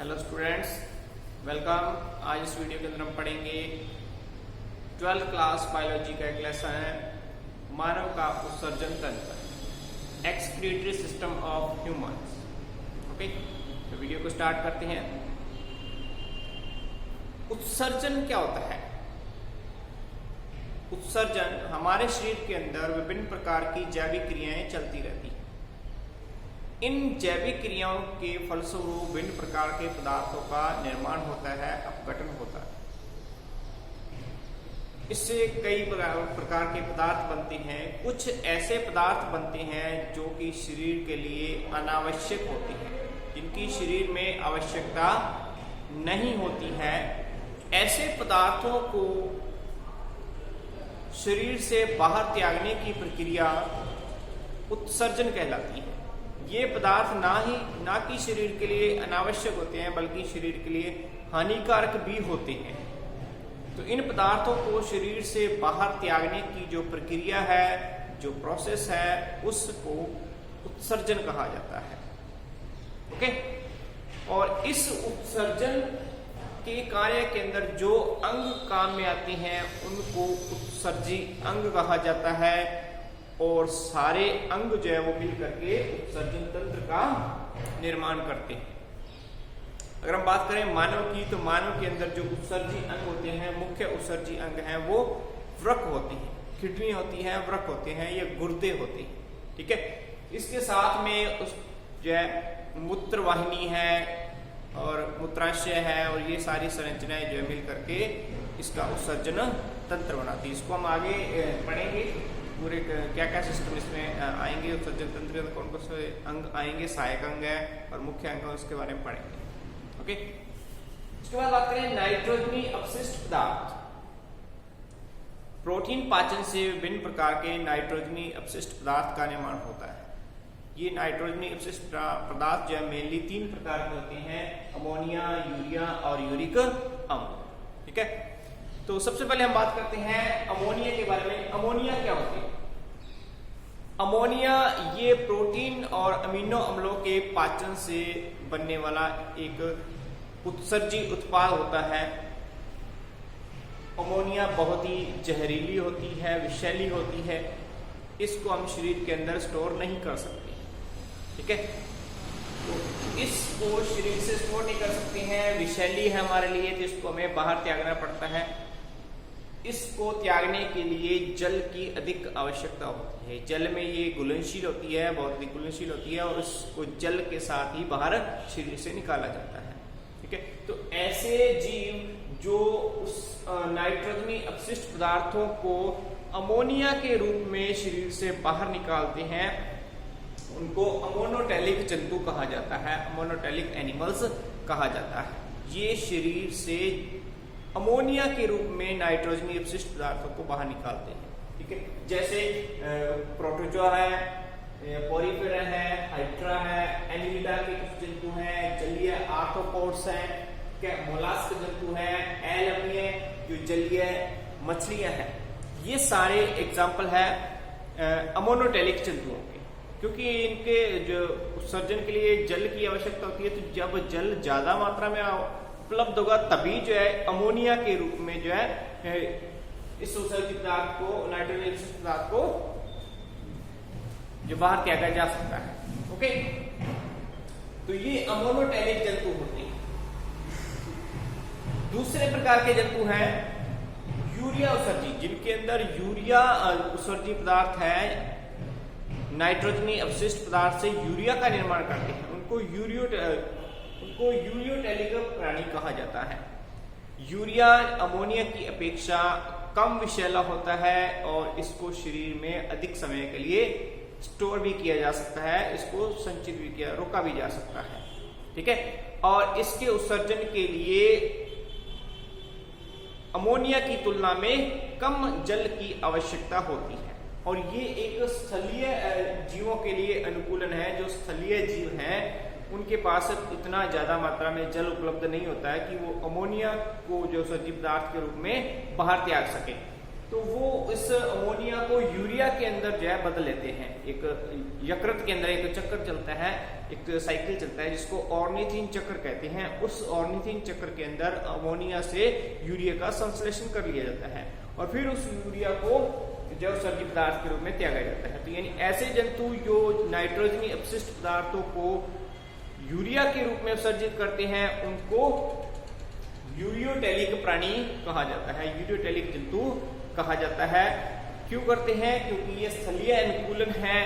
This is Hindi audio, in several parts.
Hello students, welcome. आज इस वीडियो के अंदर हम पढ़ेंगे 12th क्लास बायोलॉजी का एक लेसन है मानव का उत्सर्जन तंत्र, excretory system of humans. Okay, तो वीडियो को स्टार्ट करते हैं। उत्सर्जन क्या होता है? उत्सर्जन हमारे शरीर के अंदर विभिन्न प्रकार की जैविक क्रियाएं चलती रहती हैं। इन जैविक क्रियाओं के फलस्वरूप विभिन्न प्रकार के पदार्थों का निर्माण होता है, अपघटन होता है। इससे कई प्रकार के पदार्थ बनते हैं। कुछ ऐसे पदार्थ बनते हैं जो कि शरीर के लिए अनावश्यक होते हैं, जिनकी शरीर में आवश्यकता नहीं होती है। ऐसे पदार्थों को शरीर से बाहर त्यागने की प्रक्रिया उत्सर्जन कहलाती है। ये पदार्थ ना कि शरीर के लिए अनावश्यक होते हैं, बल्कि शरीर के लिए हानिकारक भी होते हैं। तो इन पदार्थों को शरीर से बाहर त्यागने की जो प्रक्रिया है, जो प्रोसेस है, उसको उत्सर्जन कहा जाता है। ओके, और इस उत्सर्जन के कार्य के अंदर जो अंग काम में आते हैं उनको उत्सर्जी अंग कहा जाता है, और सारे अंग जो है वो मिल करके उत्सर्जन तंत्र का निर्माण करते हैं। अगर हम बात करें मानव की, तो मानव के अंदर जो उत्सर्जी अंग होते हैं, मुख्य उत्सर्जी अंग हैं, वो वृक्क होते हैं, किडनी होती है, वृक्क होते हैं, ये गुर्दे होते हैं। ठीक है, इसके साथ में उस जो है मूत्र वाहिनी है और मूत्राशय है, और ये सारी संरचनाएं जो है मिल करके इसका उत्सर्जन तंत्र बनाती है। इसको हम आगे पढ़ेंगे, पूरे क्या क्या सिस्टम इसमें आएंगे, उत्सर्जन तंत्र के अंदर कौन कौन से अंग आएंगे, सहायक अंग है और मुख्य अंग है, उसके बारे में पढ़ेंगे। ओके, उसके बाद बात करें नाइट्रोजनी अपशिष्ट पदार्थ। प्रोटीन पाचन से विभिन्न प्रकार के नाइट्रोजनी अपशिष्ट पदार्थ का निर्माण होता है। ये नाइट्रोजनी अपशिष्ट पदार्थ जो है मेनली 3 प्रकार के होते हैं: अमोनिया, यूरिया और यूरिक अम्ल। ठीक है, तो सबसे पहले हम बात करते हैं अमोनिया के बारे में। अमोनिया क्या होती है? अमोनिया ये प्रोटीन और अमीनो अम्लों के पाचन से बनने वाला एक उत्सर्जी उत्पाद होता है। अमोनिया बहुत ही जहरीली होती है, विषैली होती है। इसको हम शरीर के अंदर स्टोर नहीं कर सकते। ठीक है, तो इसको शरीर से स्टोर नहीं कर सकते हैं, विषैली है हमारे लिए, तो इसको हमें बाहर त्यागना पड़ता है। इसको त्यागने के लिए जल की अधिक आवश्यकता होती है। जल में ये घुलनशील होती है, बहुत अधिक घुलनशील होती है, और इसको जल के साथ ही बाहर शरीर से निकाला जाता है। ठीक है, तो ऐसे जीव जो उस नाइट्रोजनी अपशिष्ट पदार्थों को अमोनिया के रूप में शरीर से बाहर निकालते हैं, उनको अमोनोटेलिक जंतु कहा जाता है, अमोनोटेलिक एनिमल्स कहा जाता है। ये शरीर से अमोनिया के रूप में नाइट्रोजनी अपशिष्ट पदार्थों को बाहर निकालते हैं। ठीक है, जैसे प्रोटोजोआ है, पोरिफेरा है, हाइड्रा है, एनिलिडा के कुछ जंतु हैं, जलीय आर्थ्रोपोड्स हैं, मोलास्क जंतु हैं, एलमिए जो जलीय मछलियां हैं। ये सारे एग्जाम्पल है अमोनोटेलिक जंतुओं के, क्योंकि इनके जो उत्सर्जन के लिए जल की आवश्यकता होती है। तो जब जल ज्यादा मात्रा में उपलब्ध होगा, तभी जो है अमोनिया के रूप में जो है इस उत्सर्जित पदार्थ को, नाइट्रोजन पदार्थ को जो बाहर त्यागा जा सकता है। ओके, तो ये अमोनोटेलिक जंतु होते हैं। दूसरे प्रकार के जंतु हैं यूरिया उत्सर्जी, जिनके अंदर यूरिया उत्सर्जी पदार्थ है, नाइट्रोजनी अपशिष्ट पदार्थ से यूरिया का निर्माण करते हैं। उनको यूरियोटेलिक प्राणी कहा जाता है। यूरिया अमोनिया की अपेक्षा कम विषैला होता है, और इसको शरीर में अधिक समय के लिए स्टोर भी किया जा सकता है, इसको संचित भी किया, रोका भी जा सकता है। ठीक है, और इसके उत्सर्जन के लिए अमोनिया की तुलना में कम जल की आवश्यकता होती है, और ये एक स्थलीय जीवों के लिए अनुकूलन है। जो स्थलीय जीव हैं उनके पास इतना ज्यादा मात्रा में जल उपलब्ध नहीं होता है कि वो अमोनिया को जो उत्सर्जित पदार्थ के रूप में बाहर त्याग सके। तो वो इस अमोनिया को यूरिया के अंदर जो है बदल लेते हैं। एक यकृत के अंदर एक चक्र चलता है, एक साइकिल चलता है जिसको ऑर्निथिन चक्र कहते हैं। उस ऑर्निथिन चक्र के अंदर अमोनिया से यूरिया का संश्लेषण कर लिया जाता है और फिर उस यूरिया को जैव सर्जी पदार्थ के रूप में त्यागा जाता है। तो यानी ऐसे जंतु जो नाइट्रोजनी अपशिष्ट पदार्थों को यूरिया के रूप में विसर्जित करते हैं उनको यूरियोटेलिक प्राणी कहा जाता है, यूरियोटेलिक जंतु कहा जाता है। क्यों करते हैं? क्योंकि ये स्थलीय अनुकूलन है,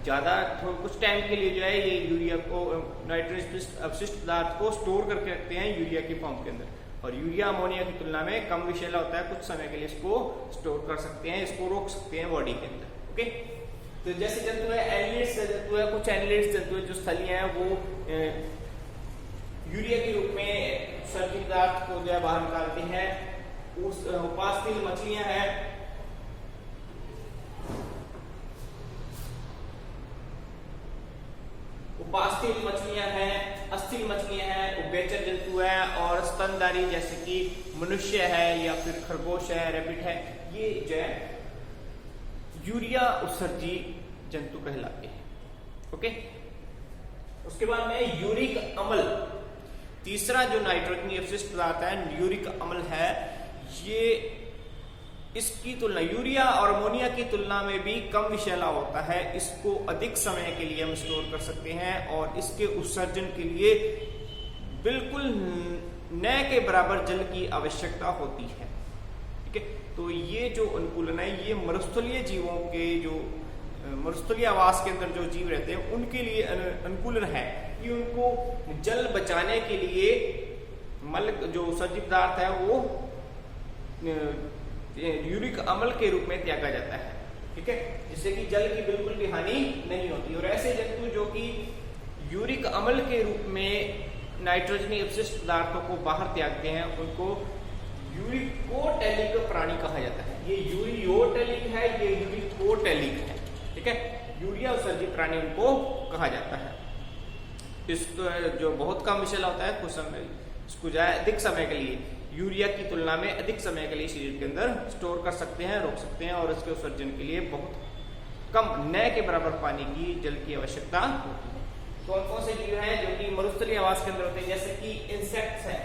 ज्यादा कुछ टाइम के लिए जो है ये यूरिया को नाइट्रोजन अपशिष्ट पदार्थ को स्टोर करके रखते हैं यूरिया की फॉर्म के अंदर। और यूरिया अमोनिया की तुलना में कम विषैला होता है, कुछ समय के लिए इसको स्टोर कर सकते हैं, इसको रोक सकते हैं बॉडी के अंदर। ओके, तो जैसे जंतु है एनिलिड्स जंतु है, कुछ एनिलिड्स जंतु है जो स्थलीय है वो यूरिया के रूप में सर्जी पदार्थ को जो है बाहर निकालते हैं। उस उपास्थील मछलियां हैं, उपास्थील मछलियां हैं, अस्थिल मछलियां हैं, उभयचर जंतु है और स्तनधारी जैसे कि मनुष्य है या फिर खरगोश है, रैबिट है, ये जो है यूरिया उत्सर्जी जंतु कहलाते हैं। ओके, उसके बाद में यूरिक अम्ल, तीसरा जो नाइट्रोजनी अपशिष्ट पदार्थ है यूरिक अम्ल है। ये इसकी तुलना यूरिया और अमोनिया की तुलना में भी कम विषैला होता है, इसको अधिक समय के लिए हम स्टोर कर सकते हैं और इसके उत्सर्जन के लिए बिल्कुल न के बराबर जल की आवश्यकता होती है। ठीक है, तो ये जो अनुकूलन है ये मरुस्थलीय जीवों के जो मरुस्थलीय आवास के अंदर जो जीव रहते हैं उनके लिए अनुकूलन है कि उनको जल बचाने के लिए मल जो उत्सर्जित पदार्थ है वो यूरिक अम्ल के रूप में त्यागा जाता है। ठीक है, जिससे कि जल की बिल्कुल भी हानि नहीं होती। और ऐसे जंतु जो कि यूरिक अम्ल के रूप में नाइट्रोजनी अपशिष्ट पदार्थों को बाहर त्यागते हैं उनको यूरिकोटेलिक प्राणी कहा जाता है। ये यूरियोटेलिक है, ये यूरिकोटेलिक है। ठीक है, यूरिया उत्सर्जित प्राणी उनको कहा जाता है। इसको जो बहुत कम विषैला होता है, कुछ समय इसको जाए अधिक समय के लिए यूरिया की तुलना में अधिक समय के लिए शरीर के अंदर स्टोर कर सकते हैं, रोक सकते हैं और इसके उत्सर्जन के लिए बहुत कम न के बराबर पानी की जल की आवश्यकता होती है। कौन कौन से जीव हैं जो कि मरुस्थलीय आवास के अंदर होते हैं? जैसे कि इंसेक्ट्स हैं,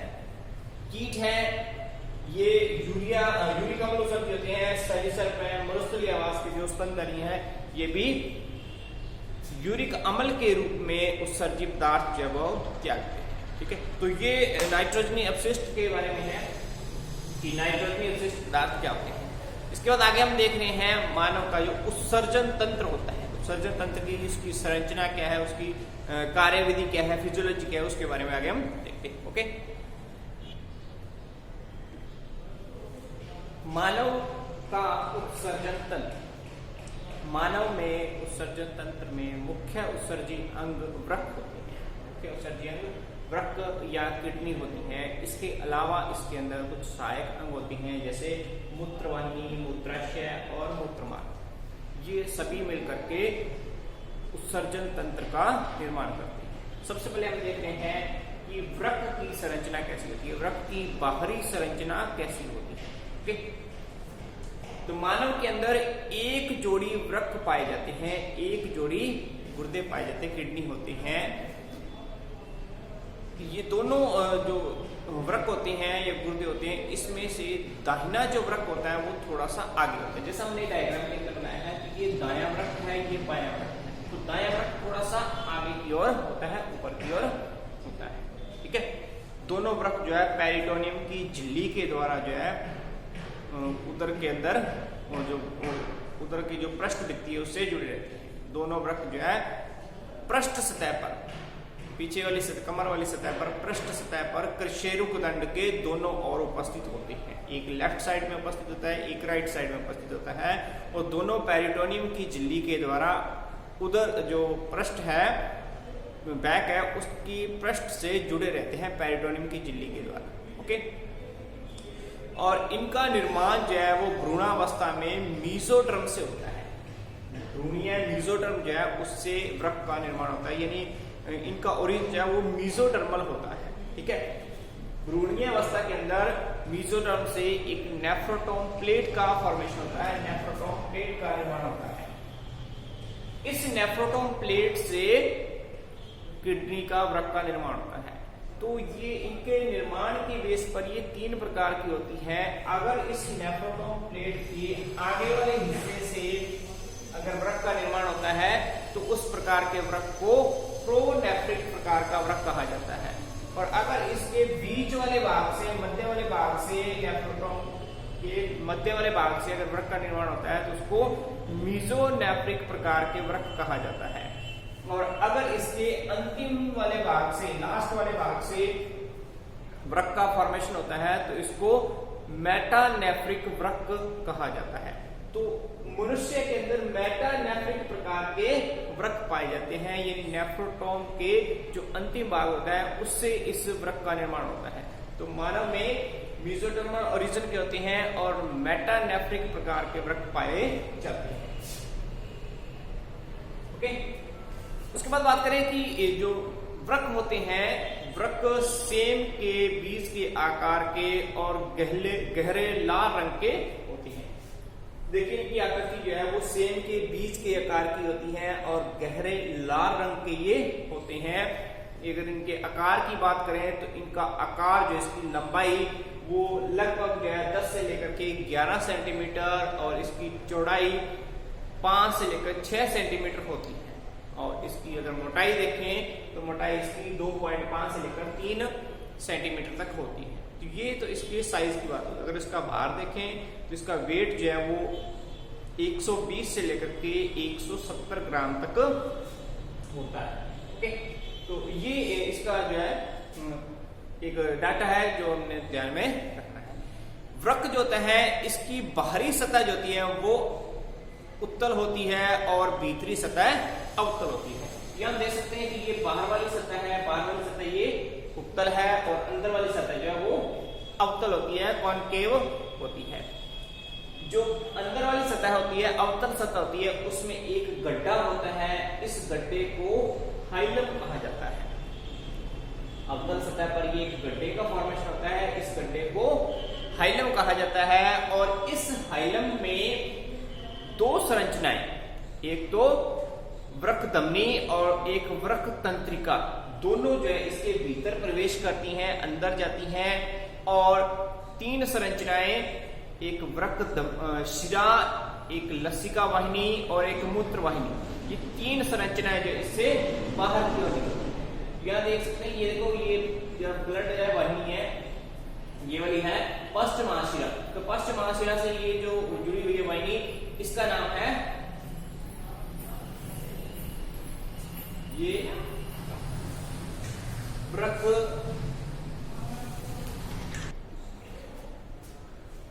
कीट हैं, ये यूरिक अम्ल उत्सर्जित होते हैं। सरीसृप है, मरुस्थलीय आवास के जो स्तनधारी हैं ये भी यूरिक अम्ल के रूप में उत्सर्जित पदार्थ जब त्यागते हैं। ठीक है, तो ये नाइट्रोजनी अपशिष्ट के बारे में है कि नाइट्रोजनी अपशिष्ट पदार्थ क्या होते हैं। इसके बाद आगे हम देख रहे हैं मानव का जो उत्सर्जन तंत्र होता है, उत्सर्जन तंत्र की उसकी संरचना क्या है, उसकी कार्यविधि क्या है, फिजियोलॉजी क्या है, उसके बारे में आगे हम देखते हैं। ओके, मानव का उत्सर्जन तंत्र। मानव में उत्सर्जन तंत्र में मुख्य उत्सर्जी अंग वृक्क होते हैं। मुख्य उत्सर्जी अंग वृक्क या किडनी होती है। इसके अलावा इसके अंदर कुछ सहायक अंग होती हैं जैसे मूत्रवाहिनी, मूत्राशय और मूत्रमार्ग। ये सभी मिलकर के उत्सर्जन तंत्र का निर्माण करते हैं। सबसे पहले हम देखते हैं कि वृक्क की संरचना कैसी होती है, वृक्क की बाहरी संरचना कैसी होती है। ठीक, तो मानव के अंदर एक जोड़ी वृक्क पाए जाते हैं, एक जोड़ी गुर्दे पाए जाते हैं, किडनी होती हैं। ये दोनों जो वृक्क होते हैं या गुर्दे होते हैं, इसमें से दाहिना जो वृक्क होता है वो थोड़ा सा आगे होता है। जैसा हमने डायग्राम में बनाया है कि ये दायां वृक्क है, ये बायां वृक्क है। तो दायां वृक्क थोड़ा सा आगे की ओर होता है, ऊपर की ओर होता है। ठीक है, दोनों वृक्क जो है पेरिटोनियम की झिल्ली के द्वारा जो है उदर के अंदर जो उदर की जो पृष्ठ दिखती है उससे जुड़े रहते हैं। दोनों वृक्क जो है पृष्ठ सतह पर, पीछे वाली सतह, कमर वाली सतह पर, पृष्ठ सतह पर कृशेरुक दंड के दोनों ओर उपस्थित होते हैं। एक लेफ्ट साइड में उपस्थित होता है, एक राइट साइड में उपस्थित होता है और दोनों पेरिटोनियम की झिल्ली के द्वारा उदर जो पृष्ठ है, बैक है, उसकी पृष्ठ से जुड़े रहते हैं पेरिटोनियम की झिल्ली के द्वारा। ओके, और इनका निर्माण जो है वो भ्रूणावस्था में मीजोडर्म से होता है। भ्रूणीय मीजोडर्म जो है उससे वृक्क का निर्माण होता है, यानी इनका ओरिजिन जो है वो मीजोडर्मल होता है। ठीक है, भ्रूणीय अवस्था के अंदर मेसोडर्म से एक नेफ्रोटोम प्लेट का फॉर्मेशन होता है, नेफ्रोटोम प्लेट का निर्माण होता है। इस नेफ्रोटोम प्लेट से किडनी का वृक्क का निर्माण होता है। तो ये इनके निर्माण की बेस पर ये 3 प्रकार की होती है। अगर इस नेफ्रोटोम प्लेट के आगे वाले हिस्से से अगर वृक्क का निर्माण होता है तो उस प्रकार के वृक्क को प्रोनेफ्रिक प्रकार का वृक्क कहा जाता है। और अगर इसके बीच वाले भाग से, मध्य वाले भाग से, नेफ्रोटोम के मध्य वाले भाग से अगर वृक्क का निर्माण होता है तो उसको मीजोनेफ्रिक प्रकार के वृक्क कहा जाता है। और अगर इसके अंतिम वाले भाग से, लास्ट वाले भाग से वृक्क का फॉर्मेशन होता है तो इसको मेटानेफ्रिक वृक्क कहा जाता है। तो मनुष्य के अंदर मेटानेफ्रिक प्रकार के वृक्क पाए जाते हैं, यानी नेफ्रोटोम के जो अंतिम भाग होता है उससे इस वृक्क का निर्माण होता है। तो मानव में मेसोडर्मल ओरिजिन के होते हैं और मेटानेफ्रिक प्रकार के वृक्क पाए जाते हैं। ओके, उसके बाद बात करें कि ये जो वृक्क होते हैं, वृक्क सेम के बीज के आकार के और गहरे लाल रंग के होते हैं। देखिए इनकी आकृति जो है वो सेम के बीज के आकार की होती है और गहरे लाल रंग के ये होते हैं। अगर इनके आकार की बात करें तो इनका आकार जो इसकी लंबाई वो लगभग जो है 10 से लेकर के 11 सेंटीमीटर और इसकी चौड़ाई 5 से लेकर 6 सेंटीमीटर होती है। और इसकी अगर मोटाई देखें तो मोटाई इसकी 2.5 से लेकर 3 सेंटीमीटर तक होती है। तो ये तो इसके साइज की बात है। अगर इसका भार देखें तो इसका वेट जो है वो 120 से लेकर के 170 ग्राम तक होता है। ओके, तो ये इसका जो है एक डाटा है जो हमने ध्यान में रखना है। वृक्क जो होता है इसकी बाहरी सतह जो होती है वो उत्तल होती है और भीतरी सतह अवतल होती है। ये हम देख सकते हैं कि ये बाहर वाली सतह है, बाहर वाली सतह ये उत्तल है और अंदर वाली सतह जो है वो अवतल होती है, कॉनकेव होती है। जो अंदर वाली सतह होती है, अवतल सतह होती है, उसमें एक गड्ढा होता है। इस गड्ढे को हाइलम कहा जाता है। अवतल सतह पर ये एक गड्ढे का फॉर्मेशन होता है, इस गड्ढे को हाइलम कहा जाता है। और इस हाइलम में 2 संरचनाएं, एक तो वृक्क धमनी और एक वृक्क तंत्रिका, दोनों जो है इसके भीतर प्रवेश करती हैं, अंदर जाती हैं। और 3 संरचनाएं, एक वृक्क शिरा, एक लसिका वाहिनी और एक मूत्र वाहिनी, ये 3 संरचनाएं जो इससे बाहर की ओर निकलती हैं। यहां देख सकते हैं, ये देखो ये ब्लड वाहिनी है, ये वाली है पश्च महाशिरा। तो पश्च महाशिरा से ये जो जुड़ी हुई है वाहिनी, इसका नाम है ये वृक्क।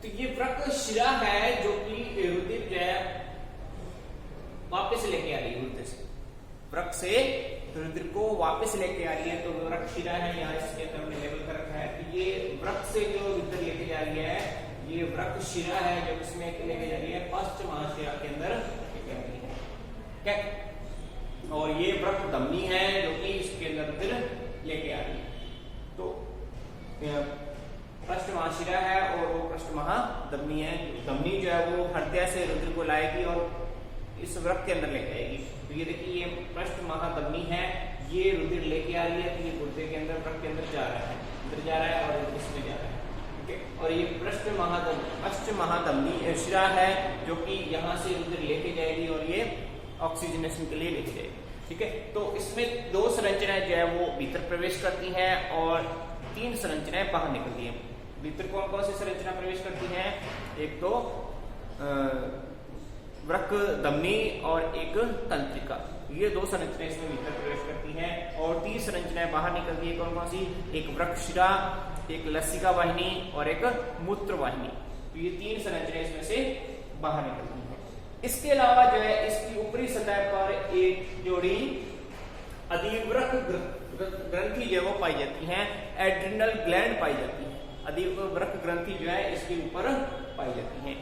तो ये वृक्क शिरा है जो कि रुधिर जो है वापस लेके आ रही है, रुधिर से, वृक्क से रुधिर को वापस लेके आ रही है। तो वृक्क शिरा है, यहाँ इसके अंदर हमने लेबल कर रखा है। तो ये वृक्क से जो रुधिर लेके जा रही है ये वृक्क शिरा है जो इसमें लेके जा रही है, पश्च महाशिरा के अंदर लेके आ रही है। क्या? और ये वृक्क धमनी है जो कि इसके अंदर रुधिर लेके आ रही है। तो पृष्ठ महाशिरा है और वो पृष्ठ महाधमनी है। धमनी जो है वो हृदय से रुधिर को लाएगी और इस वृक्क के अंदर लेके आएगी। तो ये देखिए ये पृष्ठ महाधमनी है, ये रुधिर लेके आ रही है। तो ये गुर्दे के अंदर, वृक्क के अंदर जा रहा है, अंदर जा रहा है और इसमें जा रहा है। ठीक है, और ये पृष्ठ महाधमनी शिरा है जो कि यहाँ से रुधिर लेके जाएगी और ये ऑक्सीजनेशन के लिए लेके जाएगी। ठीक है, तो इसमें 2 संरचनाएं जो है वो भीतर प्रवेश करती हैं और 3 संरचनाएं बाहर निकलती हैं। भीतर कौन कौन सी संरचना प्रवेश करती हैं? एक तो वृक्क धमनी और एक तंत्रिका, ये 2 संरचनाएं इसमें भीतर प्रवेश करती हैं। और 3 संरचनाएं बाहर निकलती है। कौन कौन सी? एक वृक्क शिरा, एक लसिका वाहिनी और एक मूत्र वाहिनी। तो ये 3 संरचनाएं इसमें से बाहर निकलती हैं। इसके अलावा जो है इसकी ऊपरी सतह पर एक जोड़ी अधिवृक्क ग्रंथि जो है वो पाई जाती है, एड्रिनल ग्लैंड पाई जाती है। अधिवृक्क ग्रंथि जो है इसके ऊपर पाई जाती है,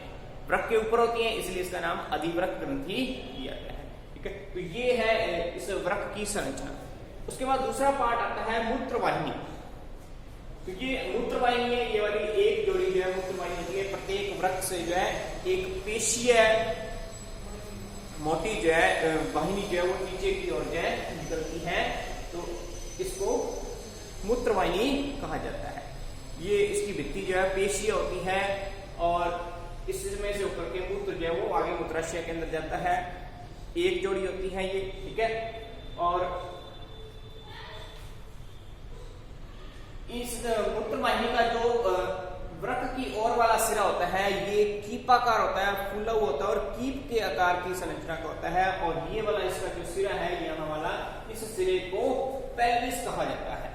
वृक्क के ऊपर होती है, इसलिए इसका नाम अधिवृक्क ग्रंथि दिया गया है। ठीक है, तो ये है इस वृक्क की संरचना। उसके बाद दूसरा पार्ट आता है मूत्र वाहिनी। तो ये मूत्रवाहिनी है, ये वाली एक जोड़ी जो है मूत्रवाहिनी होती है। प्रत्येक वृक्क से जो है एक पेशीय मोटी जो है वाहिनी जो है वो नीचे की ओर जो है निकलती है, तो इसको मूत्रवाहिनी कहा जाता है। ये इसकी भित्ति जो है पेशीय होती है और इसमें से होकर के मूत्र जो है वो आगे मूत्राशय के अंदर जाता है। एक जोड़ी होती है ये, ठीक है। और इस मूत्रवाहिनी का जो वृक्क की ओर वाला सिरा होता है ये कीपाकार होता है, फूला हुआ होता है और कीप के आकार की संरचना का होता है। और ये वाला इसका जो सिरा है यहाँ वाला, इस सिरे को पेल्विस कहा जाता है,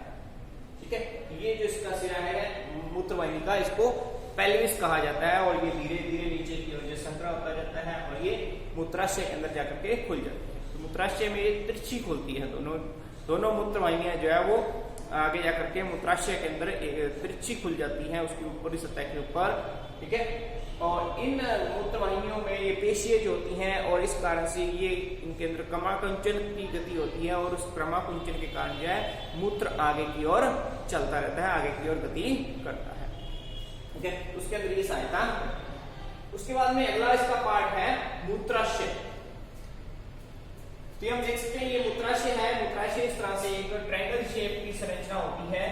ठीक है। ये जो इसका सिरा है मूत्रवाहिनी का, इसको पेल्विस कहा जाता है। और ये धीरे धीरे नीचे की ओर संकरा होता जाता है और ये मूत्राशय के अंदर जाकर के खुल जाती है। तो मूत्राशय में ये तिरछी खुलती है, दोनों मूत्रवाहिनियां जो है वो आगे जाकर के मूत्राशय के अंदर तिरछी खुल जाती है उसकी ऊपरी सतह के ऊपर, ठीक है। और इन मूत्रवाहिनियों में ये पेशियां जो होती हैं और इस कारण से ये इनके अंदर क्रमाकुंचन की गति होती है और उस क्रमाकुंचन के कारण जो है मूत्र आगे की ओर चलता रहता है, आगे की ओर गति करता है, ठीक है। उसके अंदर ये सहायता। उसके बाद में अगला इसका पार्ट है मूत्राशय। तो हम देख सकते हैं ये मूत्राशय है। मूत्राशय इस तरह से एक ट्रायंगल शेप की संरचना होती है,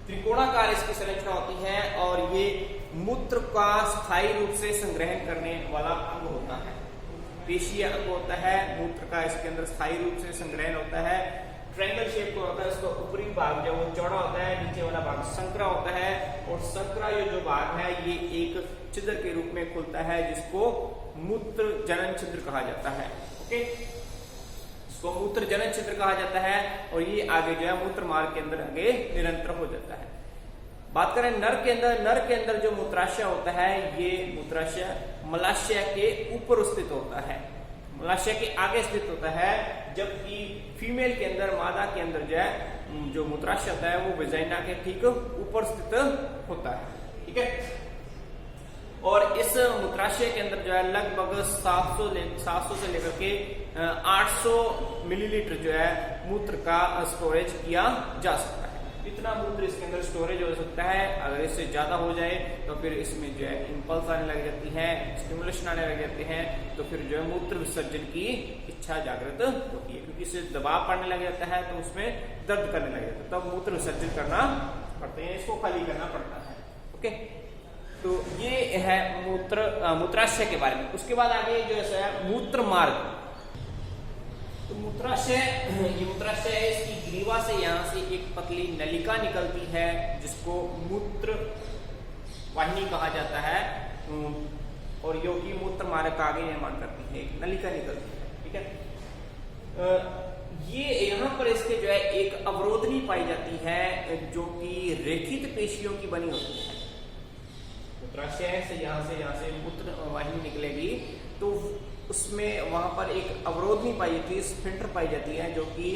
त्रिकोणाकार इसकी संरचना होती है और ये मूत्र का स्थायी रूप से संग्रहण करने वाला अंग होता है। पेशीय अंग होता है मूत्र का, इसके अंदर स्थायी रूप से संग्रहण होता है। ट्रायंगल शेप का होता है, इसका ऊपरी भाग जो वो चौड़ा होता है, नीचे वाला भाग संकरा होता है और संकरा ये जो भाग है ये एक छिद्र के रूप में खुलता है जिसको मूत्र जनन छिद्र कहा जाता है, ओके। इसको मूत्र जनन छिद्र कहा जाता है और ये आगे जो है मूत्र मार्ग के अंदर आगे निरंतर हो जाता है। बात करें नर के अंदर, नर के अंदर जो मूत्राशय होता है ये मूत्राशय मलाशय के ऊपर स्थित होता है, मलाशय के आगे स्थित होता है, जबकि फीमेल के अंदर, मादा के अंदर जो है जो मूत्राशय होता है वो वेजाइना के ठीक ऊपर स्थित होता है, ठीक है। और इस मूत्राशय के अंदर जो है लगभग 700 से लेकर के 800 मिलीलीटर जो है मूत्र का स्टोरेज किया जा सकता है। इतना मूत्र इसके अंदर स्टोरेज हो सकता है। अगर इससे ज्यादा हो जाए तो फिर इसमें जो है इंपल्स आने लग जाती है, स्टिमुलेशन आने लग जाते हैं, तो फिर जो है मूत्र विसर्जन की इच्छा जागृत होती है, क्योंकि इससे दबाव पड़ने लग जाता है तो उसमें दर्द करने लग जाता है, तब मूत्र विसर्जन करना पड़ता है, इसको खाली करना पड़ता है, ओके। तो ये है मूत्राशय के बारे में। उसके बाद आगे जो है मूत्र मार्ग। तो मूत्राशय, ये मूत्राशय है, इसकी ग्रीवा से यहाँ से एक पतली नलिका निकलती है जिसको मूत्र वाहिनी कहा जाता है और जो कि मूत्र मार्ग का आगे निर्माण करती है, एक नलिका निकलती है, ठीक है। ये यहाँ पर इसके जो है एक अवरोधनी पाई जाती है जो कि रेखित पेशियों की बनी होती है। मूत्राशय से यहाँ से मूत्र वाहिनी निकलेगी तो उसमें वहां पर एक अवरोधनी पाई जाती है, स्फिंक्टर पाई जाती है जो कि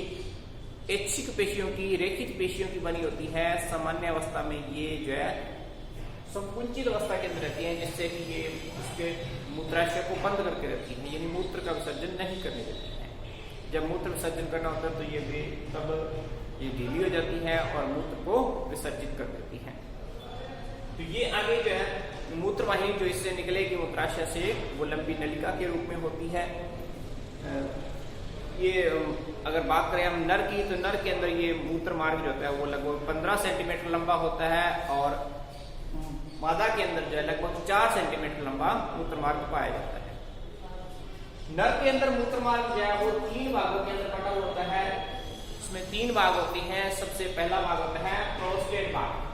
ऐच्छिक पेशियों की, रेखित पेशियों की बनी होती है। सामान्य अवस्था में ये जो है संकुचित अवस्था के अंदर रहती है, जिससे कि ये उसके मूत्राशय को बंद करके रखती है, यानी मूत्र का विसर्जन नहीं करने देती है। जब मूत्र विसर्जन करना होता है तो ये तब ये ढीली हो जाती है और मूत्र को विसर्जित कर देती है। तो ये आगे जो है मूत्र वाहिनी जो इससे निकलेगी मूत्राशय से, वो लंबी नलिका के रूप में होती है। ये अगर बात करें हम नर की, तो नर के अंदर ये मूत्र मार्ग जो होता है वो लगभग 15 सेंटीमीटर लंबा होता है और मादा के अंदर जो है लगभग 4 सेंटीमीटर लंबा मूत्र मार्ग पाया जाता है। नर के अंदर मूत्र मार्ग जो है वो 3 भागों के अंदर बटा होता है। उसमें 3 भाग होते हैं। सबसे पहला भाग होता है प्रोस्टेट भाग।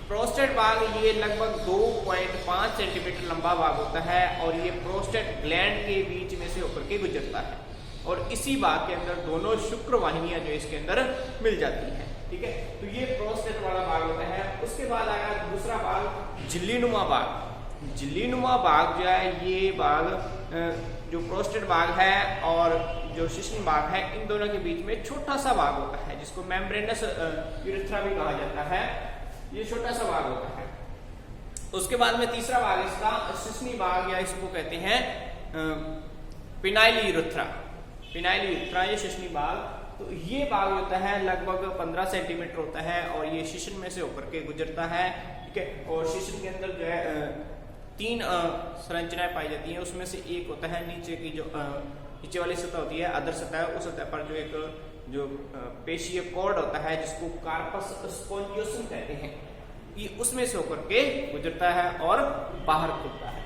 प्रोस्टेट भाग ये लगभग 2.5 सेंटीमीटर लंबा भाग होता है और ये प्रोस्टेट ग्लैंड के बीच में से होकर के गुजरता है और इसी भाग के अंदर दोनों शुक्र वाहिनियां जो इसके अंदर मिल जाती हैं, ठीक है। तो ये प्रोस्टेट वाला भाग होता है। उसके बाद आएगा दूसरा भाग झिल्लीनुमा भाग। झिल्लीनुमा भाग जो है ये भाग जो प्रोस्टेट भाग है और जो शिश्न भाग है, इन दोनों के बीच में छोटा सा भाग होता है जिसको मेम्ब्रेनस यूरेथ्रा भी कहा जाता है। ये छोटा सा भाग होता है। उसके बाद में तीसरा भाग इसका शिश्नी भाग या इसको कहते हैं पिनाइली यूरेथ्रा। पिनाइली यूरेथ्रा ये शिश्नी भाग तो ये भाग होता है लगभग 15 सेंटीमीटर होता है और ये शीशन में से होकर के गुजरता है, ठीक है। और शीशन के अंदर जो है 3 संरचनाएं पाई जाती हैं, उसमें से एक होता है नीचे की जो नीचे वाली सतह होती है अधर सतह, उस सतह पर जो एक जो पेशीय कॉर्ड होता है जिसको कार्पस स्पोंजियोसम कहते हैं, ये उसमें से होकर के गुजरता है और बाहर खुलता है।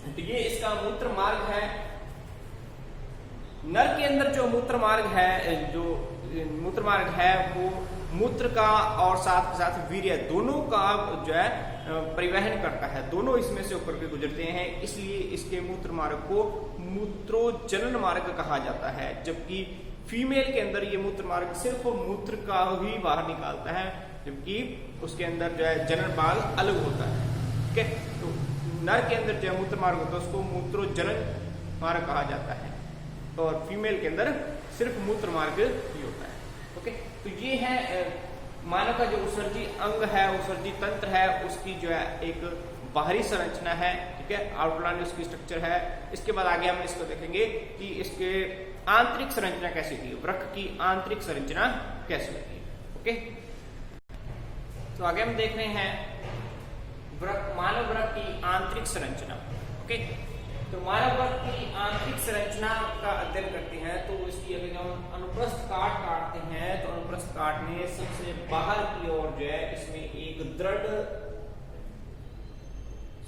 तो ये इसका मूत्र मार्ग है। नर के अंदर जो मूत्र मार्ग है वो मूत्र का और साथ साथ वीर्य दोनों का जो है परिवहन करता है, दोनों इसमें से होकर के गुजरते हैं, इसलिए इसके मूत्र मार्ग को मूत्रोजनन मार्ग कहा जाता है। जबकि फीमेल के अंदर ये मूत्र मार्ग सिर्फ मूत्र का ही बाहर निकालता है, जबकि उसके अंदर जो है जनन मार्ग अलग होता है, ठीक है। तो नर के अंदर जो मूत्र मार्ग होता है उसको मूत्रोजनन मार्ग कहा जाता है और फीमेल के अंदर सिर्फ मूत्र मार्ग ही होता है, ओके। तो ये है मानव का जो उत्सर्जी अंग है, उत्सर्जी तंत्र है, उसकी जो है एक बाहरी संरचना है, ठीक है, आउटलाइन उसकी स्ट्रक्चर है। इसके बाद आगे हम इसको देखेंगे कि इसके आंतरिक संरचना कैसी होती है, वृक्क की आंतरिक संरचना कैसी होती है, ओके। तो आगे हम देख रहे हैं मानव वृक्क की आंतरिक संरचना, ओके। तो मानव वृक्क की आंतरिक संरचना का अध्ययन करते हैं तो इसकी अगर हम अनुप्रस्थ काट काटते हैं तो अनुप्रस्थ काट में सबसे बाहर की ओर जो है इसमें एक दृढ़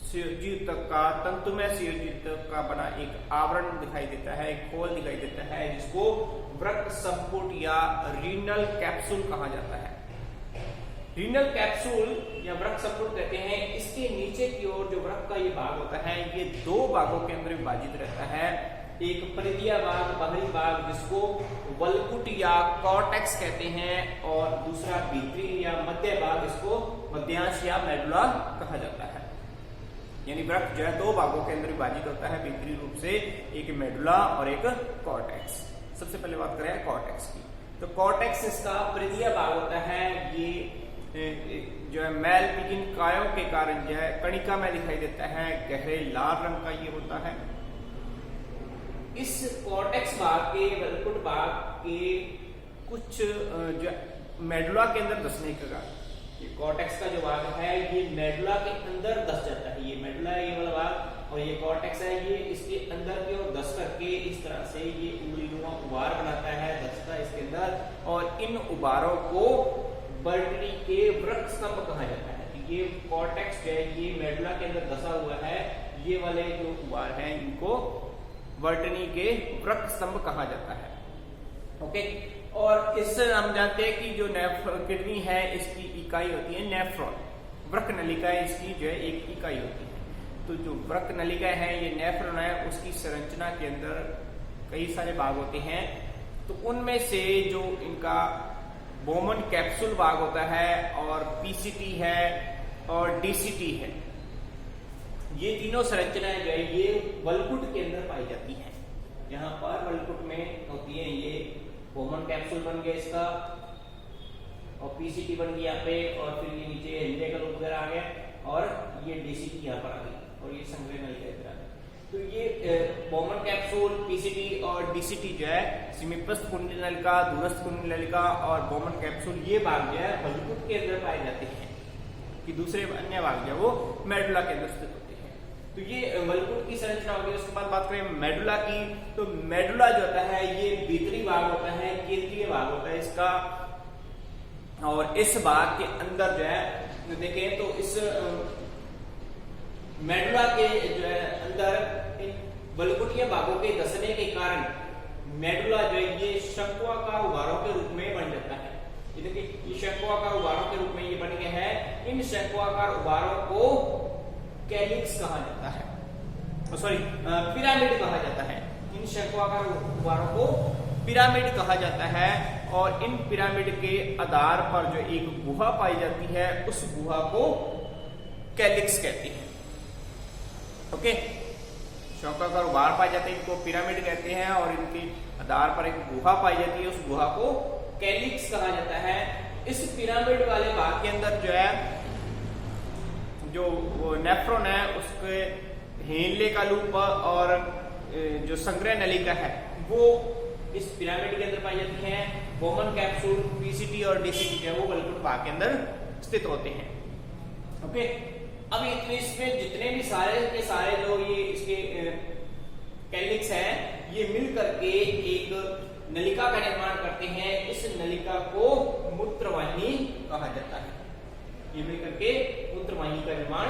संयोजित का तंतुमय संयोजित का बना एक आवरण दिखाई देता है, एक खोल दिखाई देता है, जिसको वृक्क संपुट या रीनल कैप्सूल कहा जाता है। रीनल कैप्सूल या वृक्क संपुट कहते हैं। इसके नीचे की ओर जो वृक्क का ये भाग होता है ये 2 भागों के अंदर विभाजित रहता है, एक परिधीय भाग, बाहरी भाग जिसको वल्कुट या कॉर्टेक्स कहते हैं, और दूसरा भीतरी या मध्य भाग जिसको मध्यांश या मेडुला कहा जाता है। यानी वृक्क जो है 2 भागों के अंदर विभाजित होता है भीतरी रूप से, एक मेडुला और एक कॉर्टेक्स। सबसे पहले बात करें कॉर्टेक्स की, तो कॉर्टेक्स इसका परिधीय भाग होता है। ये जो है मैल पिगिन कायों के कारण जो है कणिका में दिखाई देता है, गहरे लाल रंग का ये होता है। इस कॉर्टेक्स भाग के वल्कुट भाग के कुछ जो मेडुला के अंदर धंसने के कारण ये कॉर्टेक्स का जो भाग है ये मेडुला के अंदर धंस जाता है। ये मेडुला है ये वाला भाग, और ये कॉर्टेक्स है ये इसके अंदर की ओर धंस करके इस तरह से ये उंगलीनुमा उभार बनाता है, धंसता है इसके अंदर, और इन उभारों को वर्टनी के वृक्क स्तंभ कहा जाता है। ये कॉर्टेक्स जो है ये मेडुला के अंदर धंसा हुआ है, ये वाले जो उभार हैं इनको वर्टनी के वृक्क स्तंभ कहा जाता है, ओके। और इससे हम जानते हैं कि जो किडनी है इसकी इकाई होती है नेफ्रॉन, वृक्क नलिका इसकी जो है एक इकाई होती है। तो जो वृक्क नलिका है ये नेफ्रॉन है, उसकी संरचना के अंदर कई सारे भाग होते हैं। तो उनमें से जो इनका बोमन कैप्सूल भाग होता है और पीसीटी है और डीसीटी है, ये तीनों संरचनाएं जो है ये वल्कुट के अंदर पाई जाती हैं। यहाँ पर वल्कुट में होती है, ये बोमन कैप्सूल बन गया इसका, और पीसीटी बन गई यहाँ पे, और फिर ये नीचे हिंदे का रूप वगैरह आ गया, और ये डीसीटी यहाँ पर आ गई, और ये संग्रह नलिका इधर आ गई। तो ये बोमन कैप्सूल, पीसीटी और डीसीटी जो है समीपस्थ कुंडली नलिका, दूरस्थ कुंडली नलिका और बोमन कैप्सूल, ये भाग जो है वल्कुट के अंदर पाए जाते हैं, कि दूसरे अन्य भाग जो है वो मेडुला के अंदर स्थित होते हैं। तो ये वल्कुट की संरचना होगी। उसके बाद बात करें मेडुला की, तो मेडुला जो होता है ये भीतरी भाग होता है, केंद्रीय भाग होता है इसका, और इस भाग के अंदर जो है देखें तो इस मेडुला के जो है अंदर इन वल्कुटीय भागों के धंसने के कारण मेडुला जो है ये शंक्वाकार उभारों के रूप में बन जाता है। ये देखिए ये शंक्वाकार उभारों के रूप में ये बन गया है। इन शंक्वाकार उभारों को कैलिक्स कहा जाता है, सॉरी पिरामिड कहा जाता है। इन शंक्वाकार उभारों को पिरामिड कहा जाता है, और इन पिरामिड के आधार पर जो एक गुहा पाई जाती है उस गुहा को कैलिक्स कहते हैं, ओके। शंक्वाकार उभार पाए जाते हैं इनको पिरामिड कहते हैं, और इनके आधार पर एक गुहा पाई जाती है, उस गुहा को कैलिक्स कहा जाता है। इस पिरामिड वाले भाग के अंदर जो है जो नेफ्रॉन है उसके हेनले का लूप और जो संग्रह नलिका है वो इस पिरामिड के अंदर पाई जाती हैं। कॉमन कैप्सूल, पीसीटी और डीसीटी है वो वल्कुट भाग के अंदर स्थित होते हैं। ओके, अब इसमें जितने भी सारे के सारे जो ये इसके कैलिक्स हैं ये मिल करके एक नलिका का निर्माण करते हैं। इस नलिका को मूत्रवाहिनी कहा जाता है। ये मिल करके मूत्रवाहिनी का निर्माण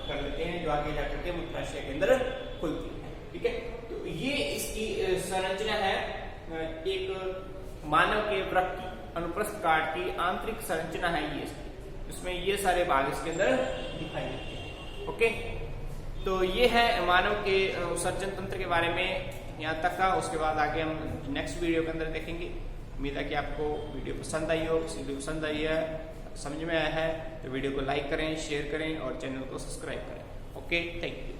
कर लेते हैं जो आगे जाकर के मूत्राशय के अंदर खुलती है। ठीक है, तो ये इसकी संरचना है। एक मानव के वृक्क की अनुप्रस्थ काट की आंतरिक संरचना है ये इसकी, इसमें ये सारे भाग इसके अंदर दिखाई देते हैं। ओके, तो ये है मानव के उत्सर्जन तंत्र के बारे में यहाँ तक का। उसके बाद आगे हम नेक्स्ट वीडियो के अंदर देखेंगे। उम्मीद है कि आपको वीडियो पसंद आई हो। वीडियो पसंद आई है, समझ में आया है तो वीडियो को लाइक करें, शेयर करें और चैनल को सब्सक्राइब करें। Okay, thank you.